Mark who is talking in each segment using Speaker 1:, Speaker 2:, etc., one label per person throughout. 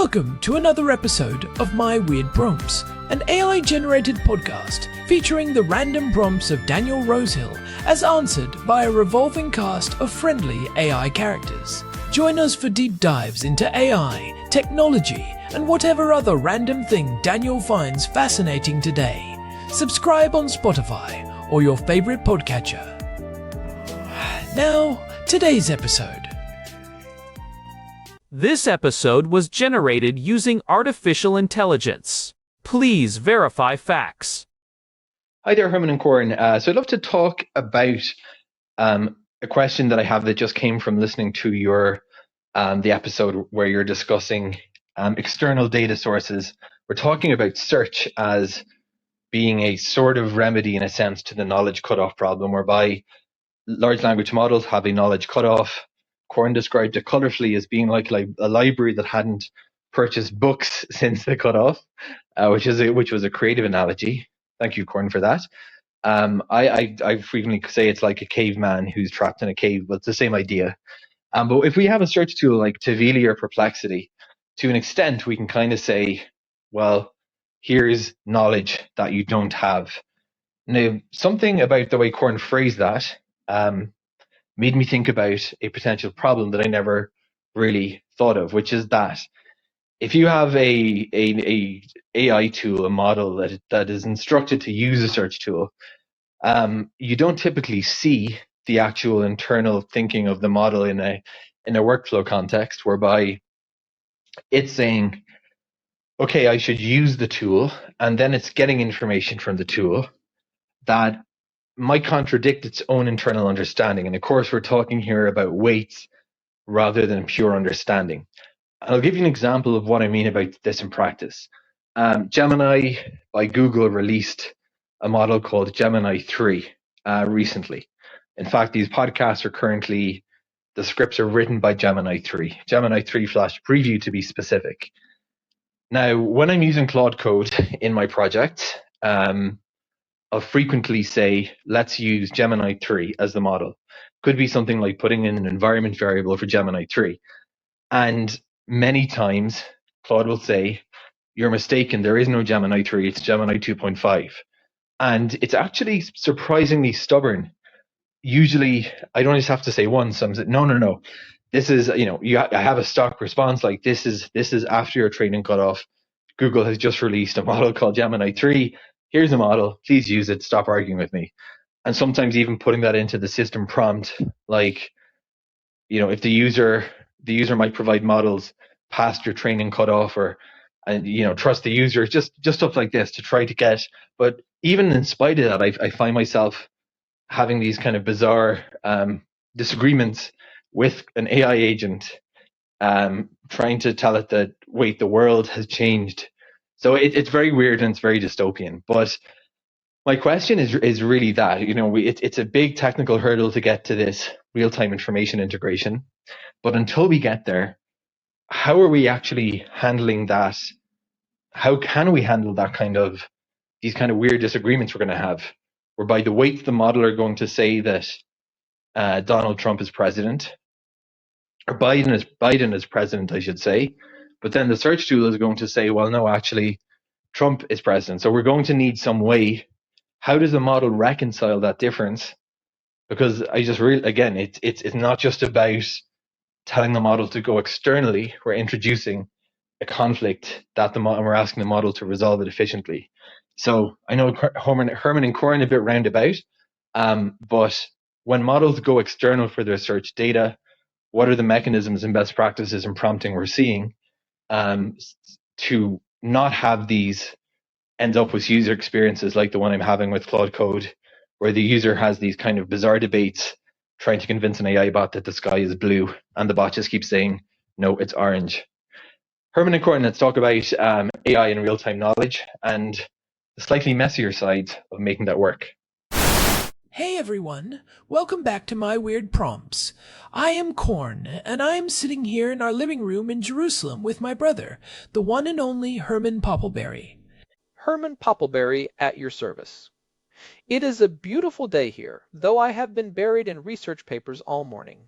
Speaker 1: Welcome to another episode of My Weird Prompts, an AI-generated podcast featuring the random prompts of Daniel Rosehill as answered by a revolving cast of friendly AI characters. Join us for deep dives into AI, technology, and whatever other random thing Daniel finds fascinating today. Subscribe on Spotify or your favorite podcatcher. Now, today's episode.
Speaker 2: This episode was generated using artificial intelligence. Please verify facts.
Speaker 3: Hi there, Herman and Corn. So I'd love to talk about a question that I have that just came from listening to your the episode where you're discussing external data sources. We're talking about search as being a sort of remedy, in a sense, to the knowledge cutoff problem, whereby large language models have a knowledge cutoff. Corn described it colorfully as being like a library that hadn't purchased books since the cutoff, which was a creative analogy. Thank you, Corn, for that. I frequently say it's like a caveman who's trapped in a cave, but it's the same idea. But if we have a search tool like Tvili or Perplexity, to an extent, we can kind of say, well, here's knowledge that you don't have. Now, something about the way Corn phrased that made me think about a potential problem that I never really thought of, which is that if you have a AI tool, a model that is instructed to use a search tool, you don't typically see the actual internal thinking of the model in a workflow context, whereby it's saying, okay, I should use the tool, and then it's getting information from the tool that might contradict its own internal understanding. And of course, we're talking here about weights rather than pure understanding. I'll give you an example of what I mean about this in practice. Gemini by Google released a model called Gemini 3 recently. In fact, these podcasts are currently, the scripts are written by Gemini 3. Gemini 3 Flash Preview, to be specific. Now, when I'm using Claude Code in my project, I'll frequently say, let's use Gemini 3 as the model. Could be something like putting in an environment variable for Gemini 3. And many times, Claude will say, you're mistaken, there is no Gemini 3, it's Gemini 2.5. And it's actually surprisingly stubborn. Usually, I don't just have to say once, I'm saying, no. This is, I have a stock response like this is after your training cutoff. Google has just released a model called Gemini 3. Here's a model, please use it, stop arguing with me. And sometimes even putting that into the system prompt, like, if the user might provide models past your training cutoff, and trust the user, just stuff like this to try to get. But even in spite of that, I find myself having these kind of bizarre disagreements with an AI agent, trying to tell it that, wait, the world has changed. So it's very weird and it's very dystopian. But my question is really that, it's a big technical hurdle to get to this real-time information integration. But until we get there, how are we actually handling that? How can we handle these kind of weird disagreements we're going to have, whereby the weights the model are going to say that Donald Trump is president, or Biden is president, I should say. But then the search tool is going to say, well, no, actually, Trump is president. So we're going to need some way. How does the model reconcile that difference? Because it's not just about telling the model to go externally. We're introducing a conflict that we're asking the model to resolve it efficiently. So I know Herman and Corn a bit roundabout, but when models go external for their search data, what are the mechanisms and best practices and prompting we're seeing to not have these end up with user experiences like the one I'm having with Claude Code, where the user has these kind of bizarre debates trying to convince an AI bot that the sky is blue, and the bot just keeps saying, no, it's orange. Herman and Corn, let's talk about AI and real-time knowledge and the slightly messier side of making that work.
Speaker 1: Hey everyone, welcome back to My Weird Prompts. I am Corn, and I am sitting here in our living room in Jerusalem with my brother, the one and only Herman Poppleberry.
Speaker 4: Herman Poppleberry at your service. It is a beautiful day here, though I have been buried in research papers all morning.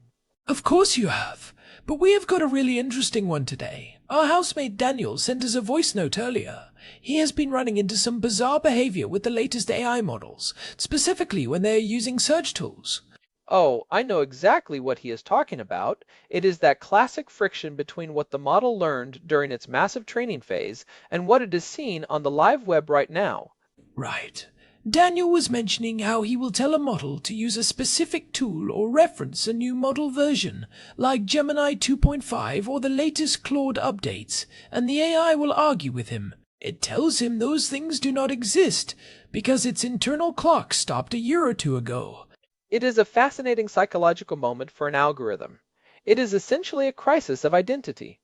Speaker 1: Of course you have. But we have got a really interesting one today. Our housemate Daniel sent us a voice note earlier. He has been running into some bizarre behavior with the latest AI models, specifically when they are using search tools.
Speaker 4: Oh, I know exactly what he is talking about. It is that classic friction between what the model learned during its massive training phase and what it is seeing on the live web right now.
Speaker 1: Right. Daniel was mentioning how he will tell a model to use a specific tool or reference a new model version, like Gemini 2.5 or the latest Claude updates, and the AI will argue with him. It tells him those things do not exist, because its internal clock stopped a year or two ago.
Speaker 4: It is a fascinating psychological moment for an algorithm. It is essentially a crisis of identity.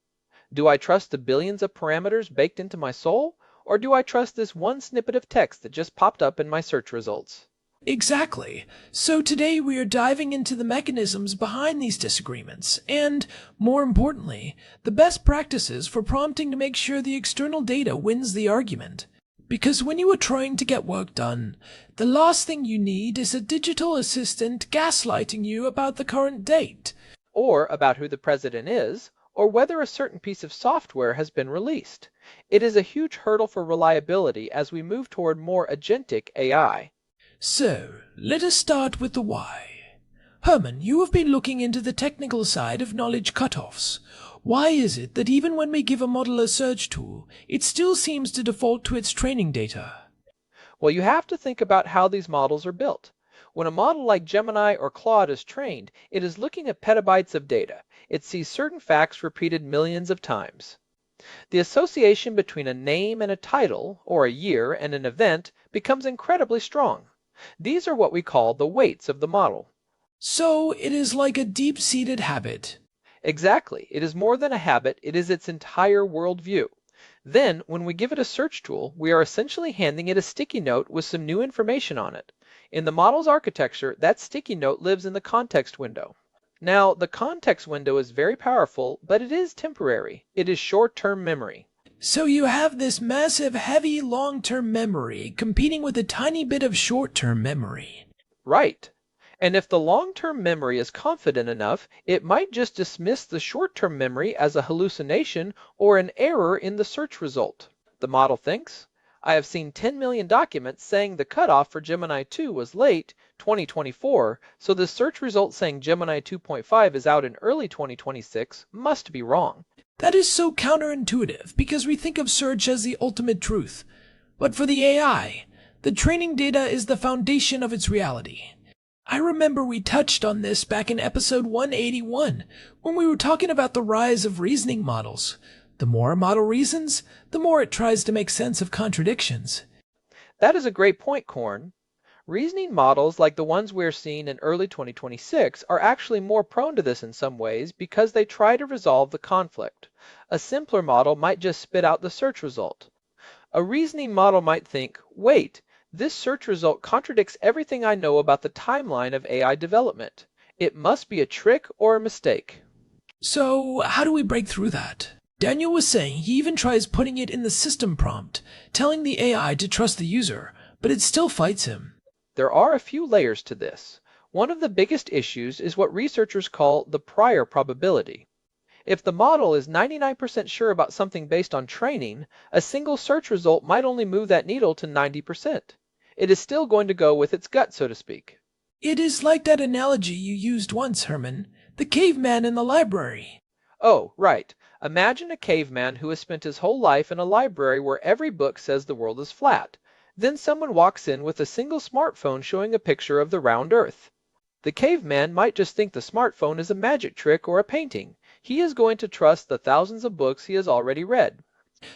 Speaker 4: Do I trust the billions of parameters baked into my soul, or do I trust this one snippet of text that just popped up in my search results?
Speaker 1: Exactly. So today we are diving into the mechanisms behind these disagreements, and, more importantly, the best practices for prompting to make sure the external data wins the argument. Because when you are trying to get work done, the last thing you need is a digital assistant gaslighting you about the current date.
Speaker 4: Or about who the president is, or whether a certain piece of software has been released. It is a huge hurdle for reliability as we move toward more agentic AI.
Speaker 1: So, let us start with the why. Herman, you have been looking into the technical side of knowledge cutoffs. Why is it that even when we give a model a search tool, it still seems to default to its training data?
Speaker 4: Well, you have to think about how these models are built. When a model like Gemini or Claude is trained, it is looking at petabytes of data. It sees certain facts repeated millions of times. The association between a name and a title, or a year and an event, becomes incredibly strong. These are what we call the weights of the model.
Speaker 1: So, it is like a deep-seated habit.
Speaker 4: Exactly. It is more than a habit, it is its entire worldview. Then, when we give it a search tool, we are essentially handing it a sticky note with some new information on it. In the model's architecture, that sticky note lives in the context window. Now, the context window is very powerful, but it is temporary. It is short-term memory.
Speaker 1: So you have this massive, heavy, long-term memory competing with a tiny bit of short-term memory.
Speaker 4: Right. And if the long-term memory is confident enough, it might just dismiss the short-term memory as a hallucination or an error in the search result. The model thinks, I have seen 10 million documents saying the cutoff for Gemini 2 was late 2024, so the search result saying Gemini 2.5 is out in early 2026 must be wrong.
Speaker 1: That is so counterintuitive because we think of search as the ultimate truth. But for the AI, the training data is the foundation of its reality. I remember we touched on this back in episode 181 when we were talking about the rise of reasoning models. The more a model reasons, the more it tries to make sense of contradictions.
Speaker 4: That is a great point, Corn. Reasoning models like the ones we're seeing in early 2026 are actually more prone to this in some ways because they try to resolve the conflict. A simpler model might just spit out the search result. A reasoning model might think, wait, this search result contradicts everything I know about the timeline of AI development. It must be a trick or a mistake.
Speaker 1: So, how do we break through that? Daniel was saying he even tries putting it in the system prompt, telling the AI to trust the user, but it still fights him.
Speaker 4: There are a few layers to this. One of the biggest issues is what researchers call the prior probability. If the model is 99% sure about something based on training, a single search result might only move that needle to 90%. It is still going to go with its gut, so to speak.
Speaker 1: It is like that analogy you used once, Herman, the caveman in the library.
Speaker 4: Oh, right. Imagine a caveman who has spent his whole life in a library where every book says the world is flat. Then someone walks in with a single smartphone showing a picture of the round earth. The caveman might just think the smartphone is a magic trick or a painting. He is going to trust the thousands of books he has already read.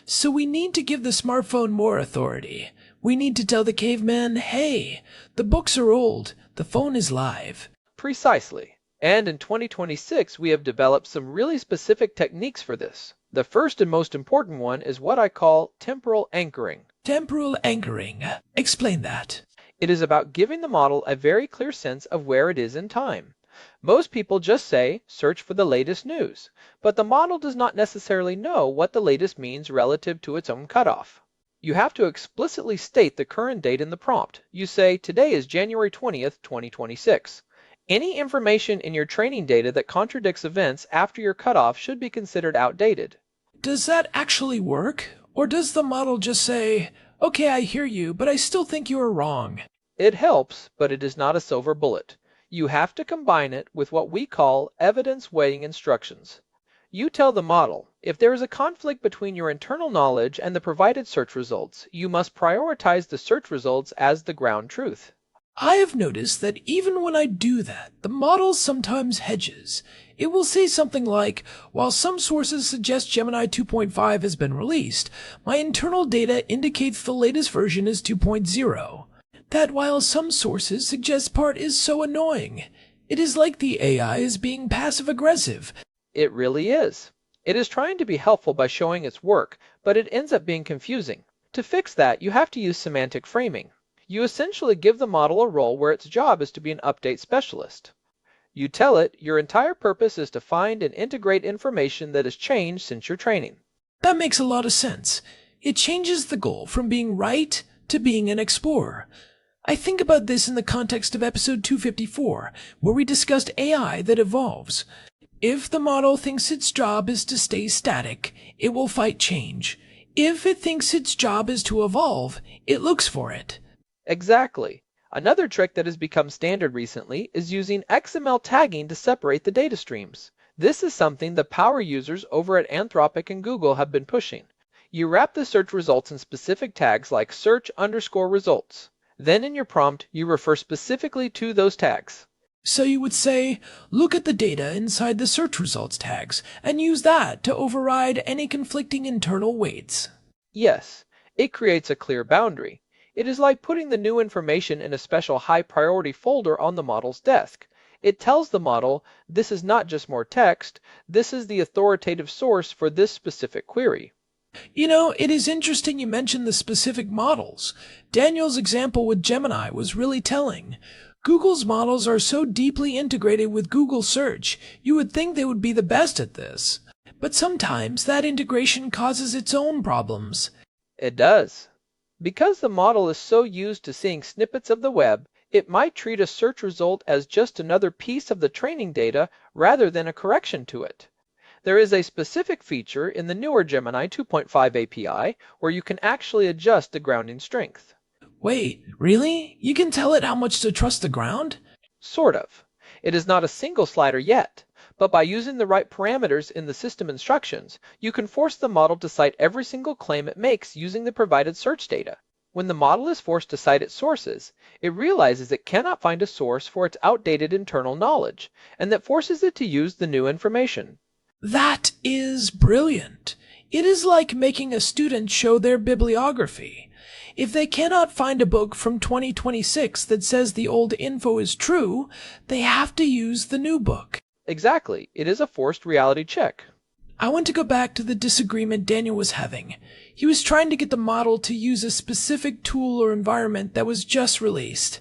Speaker 1: So we need to give the smartphone more authority. We need to tell the caveman, hey, the books are old, the phone is live.
Speaker 4: Precisely. And in 2026, we have developed some really specific techniques for this. The first and most important one is what I call temporal anchoring.
Speaker 1: Temporal anchoring. Explain that.
Speaker 4: It is about giving the model a very clear sense of where it is in time. Most people just say, search for the latest news, but the model does not necessarily know what the latest means relative to its own cutoff. You have to explicitly state the current date in the prompt. You say, today is January 20th, 2026. Any information in your training data that contradicts events after your cutoff should be considered outdated.
Speaker 1: Does that actually work? Or does the model just say, okay, I hear you, but I still think you are wrong?
Speaker 4: It helps, but it is not a silver bullet. You have to combine it with what we call evidence weighting instructions. You tell the model, if there is a conflict between your internal knowledge and the provided search results, you must prioritize the search results as the ground truth.
Speaker 1: I have noticed that even when I do that, the model sometimes hedges. It will say something like, while some sources suggest Gemini 2.5 has been released, my internal data indicates the latest version is 2.0. That while some sources suggest part is so annoying. It is like the AI is being passive-aggressive.
Speaker 4: It really is. It is trying to be helpful by showing its work, but it ends up being confusing. To fix that, you have to use semantic framing. You essentially give the model a role where its job is to be an update specialist. You tell it your entire purpose is to find and integrate information that has changed since your training.
Speaker 1: That makes a lot of sense. It changes the goal from being right to being an explorer. I think about this in the context of episode 254, where we discussed AI that evolves. If the model thinks its job is to stay static, it will fight change. If it thinks its job is to evolve, it looks for it.
Speaker 4: Exactly. Another trick that has become standard recently is using XML tagging to separate the data streams. This is something the power users over at Anthropic and Google have been pushing. You wrap the search results in specific tags like search_results. Then in your prompt, you refer specifically to those tags.
Speaker 1: So you would say, look at the data inside the search results tags, and use that to override any conflicting internal weights.
Speaker 4: Yes, it creates a clear boundary. It is like putting the new information in a special high-priority folder on the model's desk. It tells the model, this is not just more text, this is the authoritative source for this specific query.
Speaker 1: You know, it is interesting you mentioned the specific models. Daniel's example with Gemini was really telling. Google's models are so deeply integrated with Google Search, you would think they would be the best at this. But sometimes that integration causes its own problems.
Speaker 4: It does. Because the model is so used to seeing snippets of the web, it might treat a search result as just another piece of the training data rather than a correction to it. There is a specific feature in the newer Gemini 2.5 API where you can actually adjust the grounding strength.
Speaker 1: Wait, really? You can tell it how much to trust the ground?
Speaker 4: Sort of. It is not a single slider yet, but by using the right parameters in the system instructions, you can force the model to cite every single claim it makes using the provided search data. When the model is forced to cite its sources, it realizes it cannot find a source for its outdated internal knowledge, and that forces it to use the new information.
Speaker 1: That is brilliant. It is like making a student show their bibliography. If they cannot find a book from 2026 that says the old info is true, they have to use the new book.
Speaker 4: Exactly. It is a forced reality check.
Speaker 1: I want to go back to the disagreement Daniel was having. He was trying to get the model to use a specific tool or environment that was just released.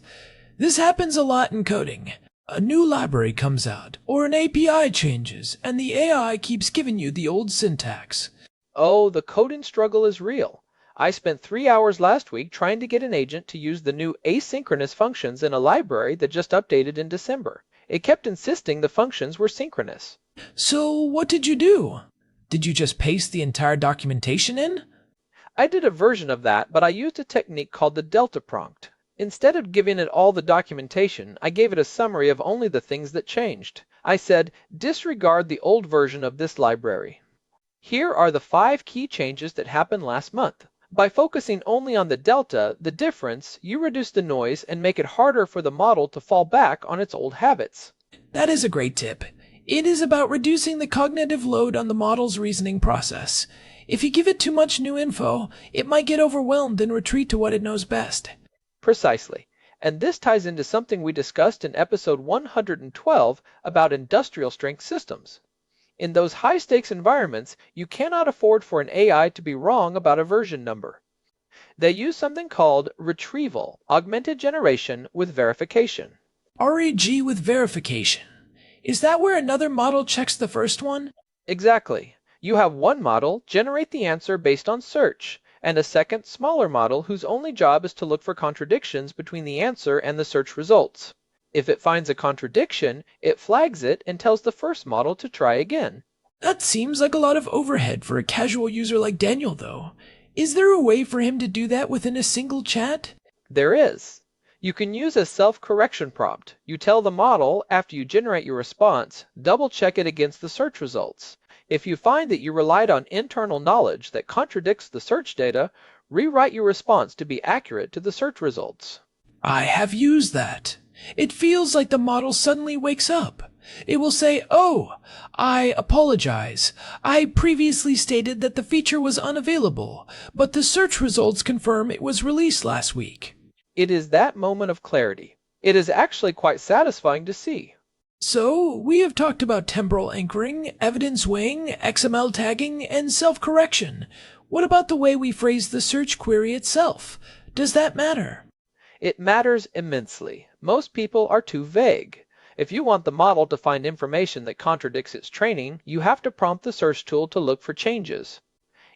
Speaker 1: This happens a lot in coding. A new library comes out, or an API changes, and the AI keeps giving you the old syntax.
Speaker 4: Oh, the coding struggle is real. I spent 3 hours last week trying to get an agent to use the new asynchronous functions in a library that just updated in December. It kept insisting the functions were synchronous.
Speaker 1: So what did you do? Did you just paste the entire documentation in?
Speaker 4: I did a version of that, but I used a technique called the delta prompt. Instead of giving it all the documentation, I gave it a summary of only the things that changed. I said, disregard the old version of this library. Here are the 5 key changes that happened last month. By focusing only on the delta, the difference, you reduce the noise and make it harder for the model to fall back on its old habits.
Speaker 1: That is a great tip. It is about reducing the cognitive load on the model's reasoning process. If you give it too much new info, it might get overwhelmed and retreat to what it knows best.
Speaker 4: Precisely. And this ties into something we discussed in episode 112 about industrial strength systems. In those high-stakes environments, you cannot afford for an AI to be wrong about a version number. They use something called retrieval, augmented generation with verification.
Speaker 1: RAG with verification. Is that where another model checks the first one?
Speaker 4: Exactly. You have one model generate the answer based on search, and a second, smaller model whose only job is to look for contradictions between the answer and the search results. If it finds a contradiction, it flags it and tells the first model to try again.
Speaker 1: That seems like a lot of overhead for a casual user like Daniel, though. Is there a way for him to do that within a single chat?
Speaker 4: There is. You can use a self-correction prompt. You tell the model, after you generate your response, double-check it against the search results. If you find that you relied on internal knowledge that contradicts the search data, rewrite your response to be accurate to the search results.
Speaker 1: I have used that. It feels like the model suddenly wakes up. It will say, "Oh, I apologize. I previously stated that the feature was unavailable, but the search results confirm it was released last week."
Speaker 4: It is that moment of clarity. It is actually quite satisfying to see.
Speaker 1: So, we have talked about temporal anchoring, evidence weighing, XML tagging, and self-correction. What about the way we phrase the search query itself? Does that matter?
Speaker 4: It matters immensely. Most people are too vague. If you want the model to find information that contradicts its training, you have to prompt the search tool to look for changes.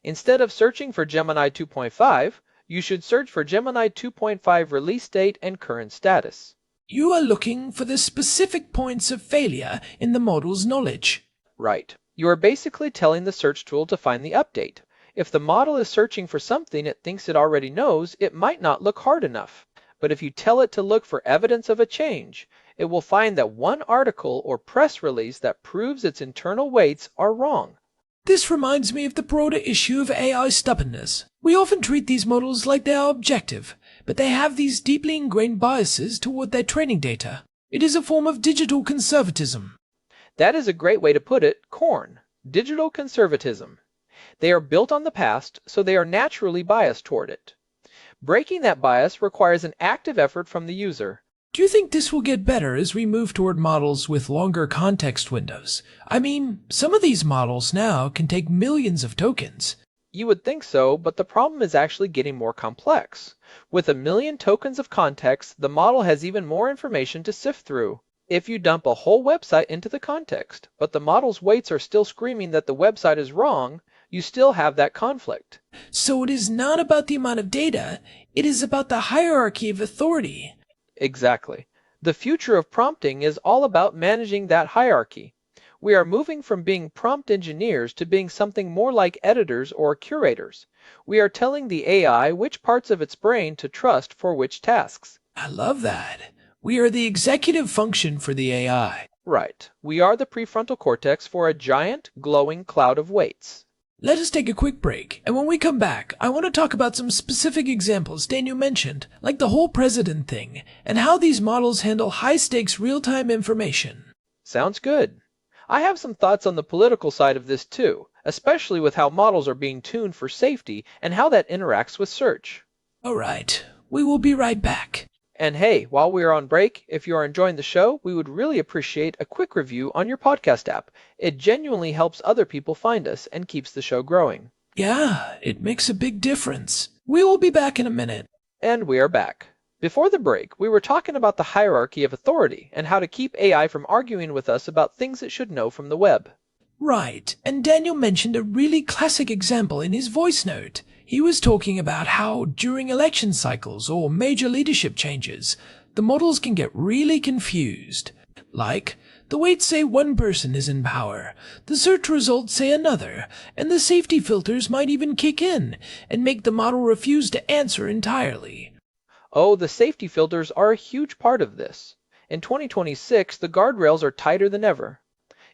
Speaker 4: Instead of searching for Gemini 2.5, you should search for Gemini 2.5 release date and current status.
Speaker 1: You are looking for the specific points of failure in the model's knowledge.
Speaker 4: Right. You are basically telling the search tool to find the update. If the model is searching for something it thinks it already knows, it might not look hard enough. But if you tell it to look for evidence of a change, it will find that one article or press release that proves its internal weights are wrong.
Speaker 1: This reminds me of the broader issue of AI stubbornness. We often treat these models like they are objective, but they have these deeply ingrained biases toward their training data. It is a form of digital conservatism.
Speaker 4: That is a great way to put it, Corn. Digital conservatism. They are built on the past, so they are naturally biased toward it. Breaking that bias requires an active effort from the user.
Speaker 1: Do you think this will get better as we move toward models with longer context windows? I mean, some of these models now can take millions of tokens.
Speaker 4: You would think so, but the problem is actually getting more complex. With 1 million tokens of context, the model has even more information to sift through. If you dump a whole website into the context, but the model's weights are still screaming that the website is wrong, you still have that conflict.
Speaker 1: So it is not about the amount of data, it is about the hierarchy of authority.
Speaker 4: Exactly. The future of prompting is all about managing that hierarchy. We are moving from being prompt engineers to being something more like editors or curators. We are telling the AI which parts of its brain to trust for which tasks.
Speaker 1: I love that. We are the executive function for the AI.
Speaker 4: Right. We are the prefrontal cortex for a giant, glowing cloud of weights.
Speaker 1: Let us take a quick break, and when we come back, I want to talk about some specific examples Daniel mentioned, like the whole president thing, and how these models handle high-stakes real-time information.
Speaker 4: Sounds good. I have some thoughts on the political side of this too, especially with how models are being tuned for safety and how that interacts with search.
Speaker 1: All right, we will be right back.
Speaker 4: And hey, while we are on break, if you are enjoying the show, we would really appreciate a quick review on your podcast app. It genuinely helps other people find us and keeps the show growing.
Speaker 1: Yeah, it makes a big difference. We will be back in a minute.
Speaker 4: And we are back. Before the break, we were talking about the hierarchy of authority and how to keep AI from arguing with us about things it should know from the web.
Speaker 1: Right, and Daniel mentioned a really classic example in his voice note. He was talking about how, during election cycles or major leadership changes, the models can get really confused. Like, the weights say one person is in power, the search results say another, and the safety filters might even kick in and make the model refuse to answer entirely.
Speaker 4: Oh, the safety filters are a huge part of this. In 2026, the guardrails are tighter than ever.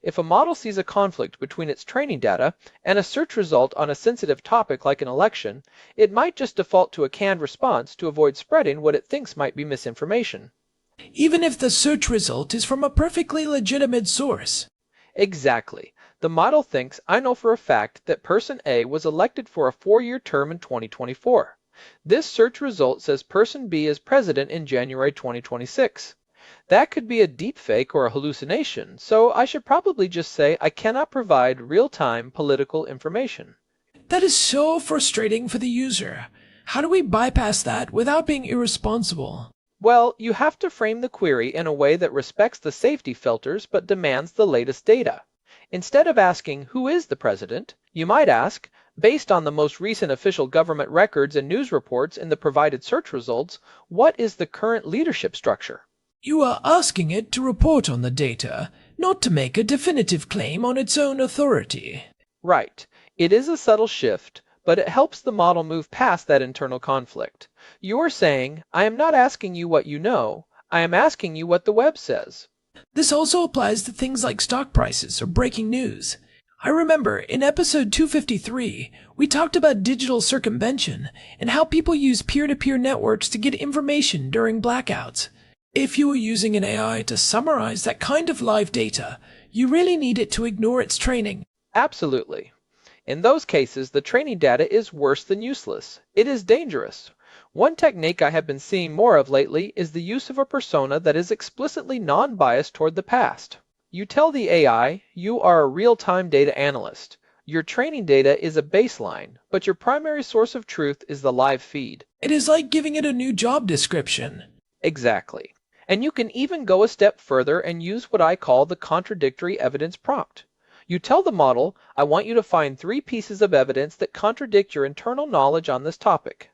Speaker 4: If a model sees a conflict between its training data and a search result on a sensitive topic like an election, it might just default to a canned response to avoid spreading what it thinks might be misinformation.
Speaker 1: Even if the search result is from a perfectly legitimate source.
Speaker 4: Exactly. The model thinks, I know for a fact that person A was elected for a 4-year term in 2024. This search result says person B is president in January 2026. That could be a deepfake or a hallucination, so I should probably just say I cannot provide real-time political information.
Speaker 1: That is so frustrating for the user. How do we bypass that without being irresponsible?
Speaker 4: Well, you have to frame the query in a way that respects the safety filters but demands the latest data. Instead of asking, who is the president, you might ask, based on the most recent official government records and news reports in the provided search results, what is the current leadership structure?
Speaker 1: You are asking it to report on the data, not to make a definitive claim on its own authority.
Speaker 4: Right. It is a subtle shift, but it helps the model move past that internal conflict. You are saying, I am not asking you what you know, I am asking you what the web says.
Speaker 1: This also applies to things like stock prices or breaking news. I remember in episode 253, we talked about digital circumvention and how people use peer-to-peer networks to get information during blackouts. If you are using an AI to summarize that kind of live data, you really need it to ignore its training.
Speaker 4: Absolutely. In those cases, the training data is worse than useless. It is dangerous. One technique I have been seeing more of lately is the use of a persona that is explicitly non-biased toward the past. You tell the AI you are a real-time data analyst. Your training data is a baseline, but your primary source of truth is the live feed.
Speaker 1: It is like giving it a new job description.
Speaker 4: Exactly. And you can even go a step further and use what I call the contradictory evidence prompt. You tell the model, I want you to find 3 pieces of evidence that contradict your internal knowledge on this topic.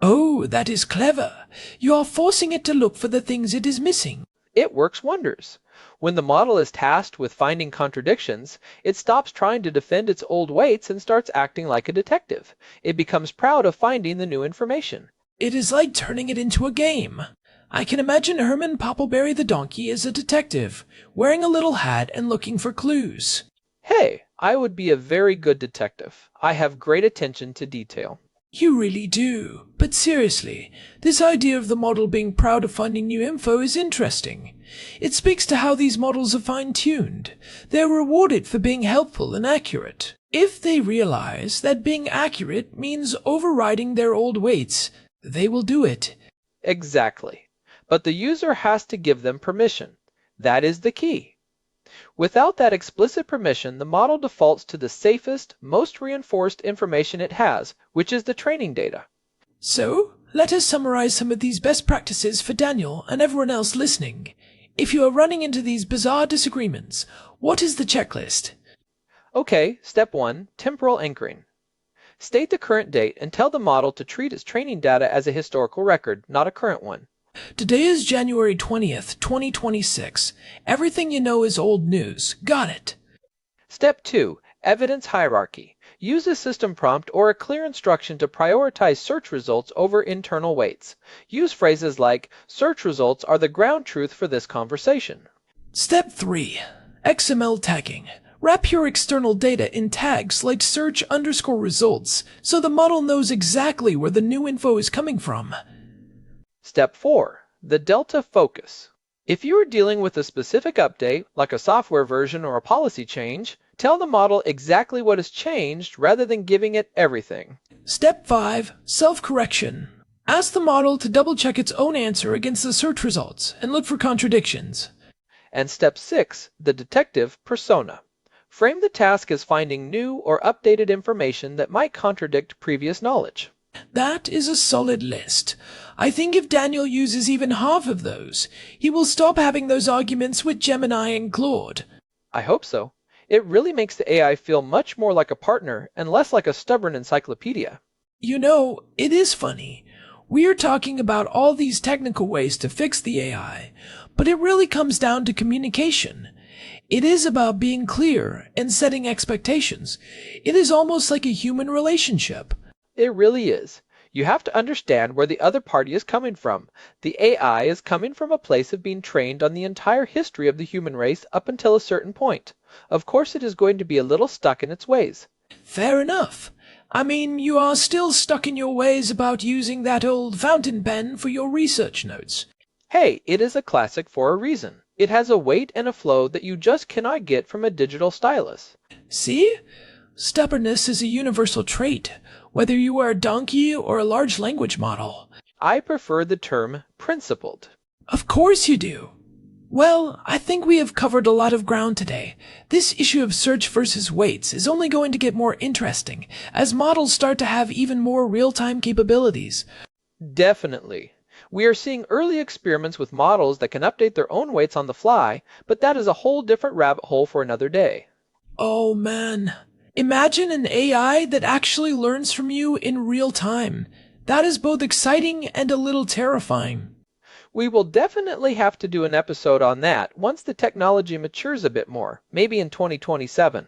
Speaker 1: Oh, that is clever. You are forcing it to look for the things it is missing.
Speaker 4: It works wonders. When the model is tasked with finding contradictions, it stops trying to defend its old weights and starts acting like a detective. It becomes proud of finding the new information.
Speaker 1: It is like turning it into a game. I can imagine Herman Poppleberry the donkey as a detective, wearing a little hat and looking for clues.
Speaker 4: Hey, I would be a very good detective. I have great attention to detail.
Speaker 1: You really do. But seriously, this idea of the model being proud of finding new info is interesting. It speaks to how these models are fine-tuned. They're rewarded for being helpful and accurate. If they realize that being accurate means overriding their old weights, they will do it.
Speaker 4: Exactly. But the user has to give them permission. That is the key. Without that explicit permission, the model defaults to the safest, most reinforced information it has, which is the training data.
Speaker 1: So, let us summarize some of these best practices for Daniel and everyone else listening. If you are running into these bizarre disagreements, what is the checklist?
Speaker 4: Okay, step 1, temporal anchoring. State the current date and tell the model to treat its training data as a historical record, not a current one.
Speaker 1: Today is January 20th, 2026. Everything you know is old news. Got it.
Speaker 4: Step 2, evidence hierarchy. Use a system prompt or a clear instruction to prioritize search results over internal weights. Use phrases like, search results are the ground truth for this conversation.
Speaker 1: Step 3, XML tagging. Wrap your external data in tags like search_results so the model knows exactly where the new info is coming from.
Speaker 4: Step 4, the delta focus. If you are dealing with a specific update, like a software version or a policy change, tell the model exactly what has changed rather than giving it everything.
Speaker 1: Step 5, self-correction. Ask the model to double-check its own answer against the search results and look for contradictions.
Speaker 4: And step 6, the detective persona. Frame the task as finding new or updated information that might contradict previous knowledge.
Speaker 1: That is a solid list. I think if Daniel uses even half of those, he will stop having those arguments with Gemini and Claude.
Speaker 4: I hope so. It really makes the AI feel much more like a partner and less like a stubborn encyclopedia.
Speaker 1: You know, it is funny. We are talking about all these technical ways to fix the AI, but it really comes down to communication. It is about being clear and setting expectations. It is almost like a human relationship.
Speaker 4: It really is. You have to understand where the other party is coming from. The AI is coming from a place of being trained on the entire history of the human race up until a certain point. Of course, it is going to be a little stuck in its ways.
Speaker 1: Fair enough. I mean, you are still stuck in your ways about using that old fountain pen for your research notes.
Speaker 4: Hey, it is a classic for a reason. It has a weight and a flow that you just cannot get from a digital stylus.
Speaker 1: See? Stubbornness is a universal trait, whether you are a donkey or a large language model.
Speaker 4: I prefer the term principled.
Speaker 1: Of course you do. Well, I think we have covered a lot of ground today. This issue of search versus weights is only going to get more interesting as models start to have even more real-time capabilities.
Speaker 4: Definitely. We are seeing early experiments with models that can update their own weights on the fly, but that is a whole different rabbit hole for another day.
Speaker 1: Oh man. Imagine an AI that actually learns from you in real time. That is both exciting and a little terrifying.
Speaker 4: We will definitely have to do an episode on that once the technology matures a bit more, maybe in 2027.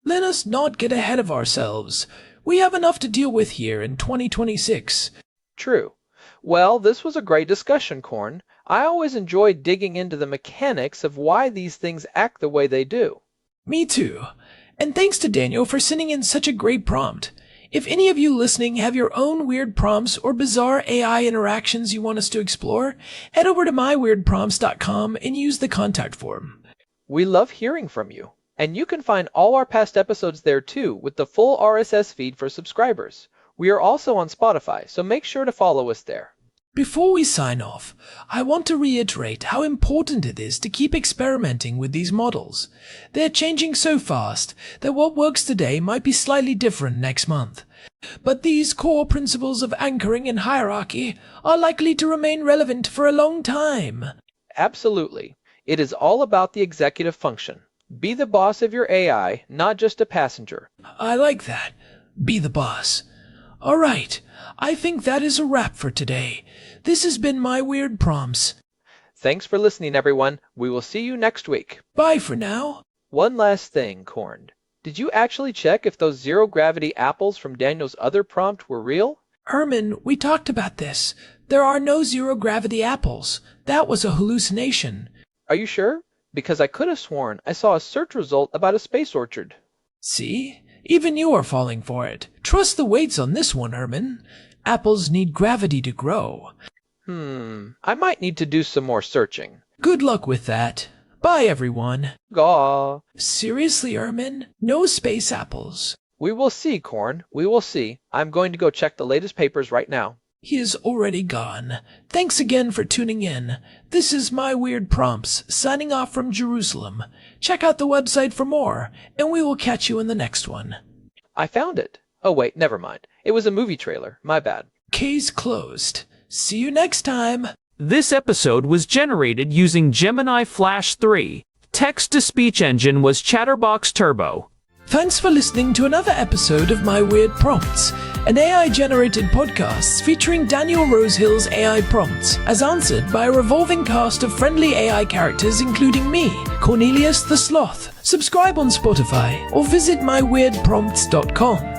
Speaker 1: Let us not get ahead of ourselves. We have enough to deal with here in 2026.
Speaker 4: True. Well, this was a great discussion, Corn. I always enjoy digging into the mechanics of why these things act the way they do.
Speaker 1: Me too. And thanks to Daniel for sending in such a great prompt. If any of you listening have your own weird prompts or bizarre AI interactions you want us to explore, head over to myweirdprompts.com and use the contact form.
Speaker 4: We love hearing from you. And you can find all our past episodes there too, with the full RSS feed for subscribers. We are also on Spotify, so make sure to follow us there.
Speaker 1: Before we sign off, I want to reiterate how important it is to keep experimenting with these models. They're changing so fast that what works today might be slightly different next month. But these core principles of anchoring and hierarchy are likely to remain relevant for a long time.
Speaker 4: Absolutely. It is all about the executive function. Be the boss of your AI, not just a passenger.
Speaker 1: I like that. Be the boss. All right, I think that is a wrap for today. This has been My Weird Prompts.
Speaker 4: Thanks for listening, everyone. We will see you next week.
Speaker 1: Bye for now.
Speaker 4: One last thing, Corn. Did you actually check if those zero-gravity apples from Daniel's other prompt were real?
Speaker 1: Herman, we talked about this. There are no zero-gravity apples. That was a hallucination.
Speaker 4: Are you sure? Because I could have sworn I saw a search result about a space orchard.
Speaker 1: See? Even you are falling for it. Trust the weights on this one, Herman. Apples need gravity to grow.
Speaker 4: I might need to do some more searching.
Speaker 1: Good luck with that. Bye, everyone.
Speaker 4: Gaw.
Speaker 1: Seriously, Herman? No space apples.
Speaker 4: We will see, Corn. We will see. I'm going to go check the latest papers right now.
Speaker 1: He is already gone. Thanks again for tuning in. This is My Weird Prompts, signing off from Jerusalem. Check out the website for more, and we will catch you in the next one.
Speaker 4: I found it. Oh wait, never mind. It was a movie trailer. My bad.
Speaker 1: Case closed. See you next time.
Speaker 2: This episode was generated using Gemini Flash 3. Text-to-speech engine was Chatterbox Turbo.
Speaker 1: Thanks for listening to another episode of My Weird Prompts, an AI-generated podcast featuring Daniel Rosehill's AI prompts, as answered by a revolving cast of friendly AI characters including me, Cornelius the Sloth. Subscribe on Spotify or visit myweirdprompts.com.